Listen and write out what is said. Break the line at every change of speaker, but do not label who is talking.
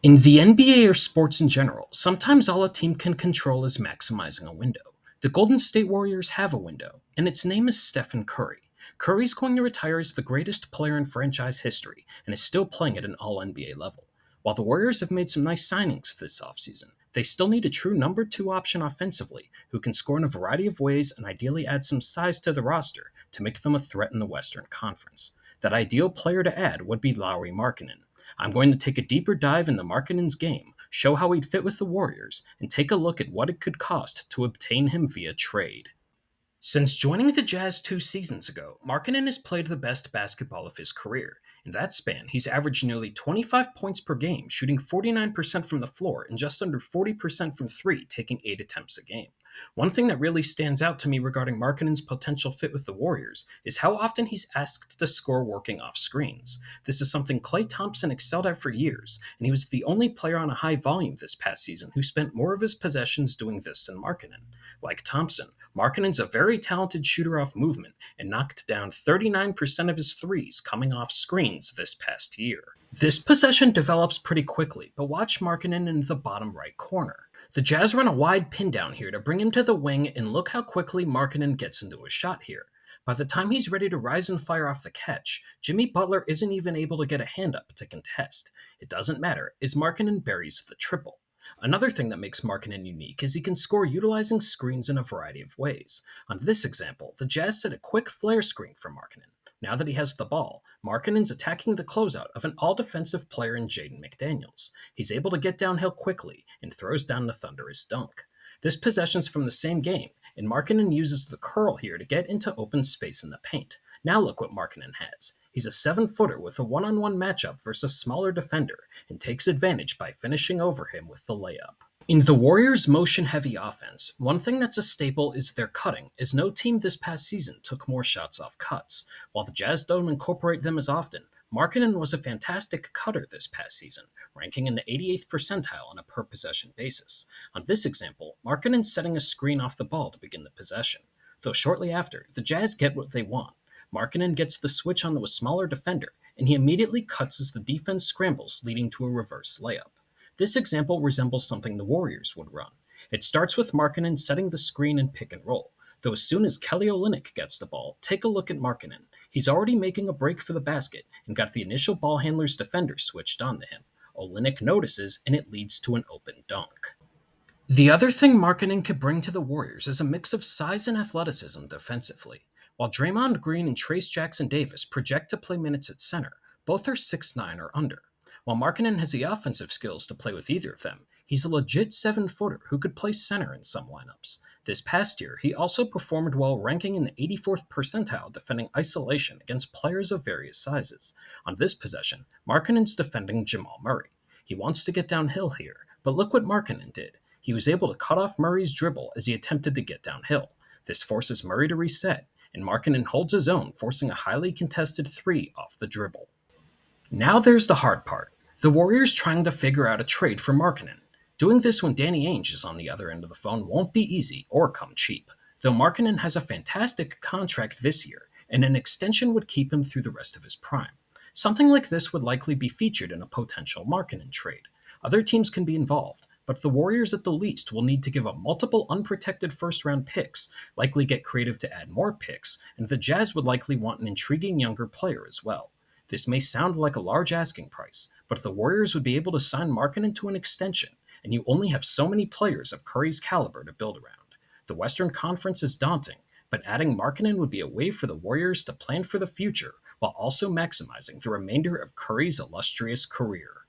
In the NBA or sports in general, sometimes all a team can control is maximizing a window. The Golden State Warriors have a window, and its name is Stephen Curry. Curry's going to retire as the greatest player in franchise history and is still playing at an all NBA level. While the Warriors have made some nice signings this offseason, they still need a true number two option offensively who can score in a variety of ways and ideally add some size to the roster to make them a threat in the Western Conference. That ideal player to add would be Lauri Markkanen. I'm going to take a deeper dive into Markkanen's game, show how he'd fit with the Warriors, and take a look at what it could cost to obtain him via trade. Since joining the Jazz 2 seasons ago, Markkanen has played the best basketball of his career. In that span, he's averaged nearly 25 points per game, shooting 49% from the floor and just under 40% from three, taking 8 attempts a game. One thing that really stands out to me regarding Markkanen's potential fit with the Warriors is how often he's asked to score working off screens. This is something Klay Thompson excelled at for years, and he was the only player on a high volume this past season who spent more of his possessions doing this than Markkanen. Like Thompson, Markkanen's a very talented shooter off movement and knocked down 39% of his threes coming off screens this past year. This possession develops pretty quickly, but watch Markkanen in the bottom right corner. The Jazz run a wide pin down here to bring him to the wing, and look how quickly Markkanen gets into a shot here. By the time he's ready to rise and fire off the catch, Jimmy Butler isn't even able to get a hand up to contest. It doesn't matter, as Markkanen buries the triple. Another thing that makes Markkanen unique is he can score utilizing screens in a variety of ways. On this example, the Jazz set a quick flare screen for Markkanen. Now that he has the ball, Markkanen's attacking the closeout of an all-defensive player in Jaden McDaniels. He's able to get downhill quickly and throws down the thunderous dunk. This possession's from the same game, and Markkanen uses the curl here to get into open space in the paint. Now look what Markkanen has. He's a 7-footer with a one-on-one matchup versus a smaller defender, and takes advantage by finishing over him with the layup. In the Warriors' motion-heavy offense, one thing that's a staple is their cutting, as no team this past season took more shots off cuts. While the Jazz don't incorporate them as often, Markkanen was a fantastic cutter this past season, ranking in the 88th percentile on a per-possession basis. On this example, Markkanen's setting a screen off the ball to begin the possession. Though shortly after, the Jazz get what they want. Markkanen gets the switch onto a smaller defender, and he immediately cuts as the defense scrambles, leading to a reverse layup. This example resembles something the Warriors would run. It starts with Markkanen setting the screen and pick and roll, though as soon as Kelly Olynyk gets the ball, take a look at Markkanen. He's already making a break for the basket and got the initial ball handler's defender switched onto him. Olynyk notices, and it leads to an open dunk. The other thing Markkanen could bring to the Warriors is a mix of size and athleticism defensively. While Draymond Green and Trace Jackson-Davis project to play minutes at center, both are 6'9" or under. While Markkanen has the offensive skills to play with either of them, he's a legit 7-footer who could play center in some lineups. This past year, he also performed well, ranking in the 84th percentile defending isolation against players of various sizes. On this possession, Markkanen's defending Jamal Murray. He wants to get downhill here, but look what Markkanen did. He was able to cut off Murray's dribble as he attempted to get downhill. This forces Murray to reset, and Markkanen holds his own, forcing a highly contested three off the dribble. Now there's the hard part. The Warriors trying to figure out a trade for Markkanen. Doing this when Danny Ainge is on the other end of the phone won't be easy or come cheap, though Markkanen has a fantastic contract this year, and an extension would keep him through the rest of his prime. Something like this would likely be featured in a potential Markkanen trade. Other teams can be involved, but the Warriors at the least will need to give up multiple unprotected first-round picks, likely get creative to add more picks, and the Jazz would likely want an intriguing younger player as well. This may sound like a large asking price, but the Warriors would be able to sign Markkanen to an extension, and you only have so many players of Curry's caliber to build around. The Western Conference is daunting, but adding Markkanen would be a way for the Warriors to plan for the future while also maximizing the remainder of Curry's illustrious career.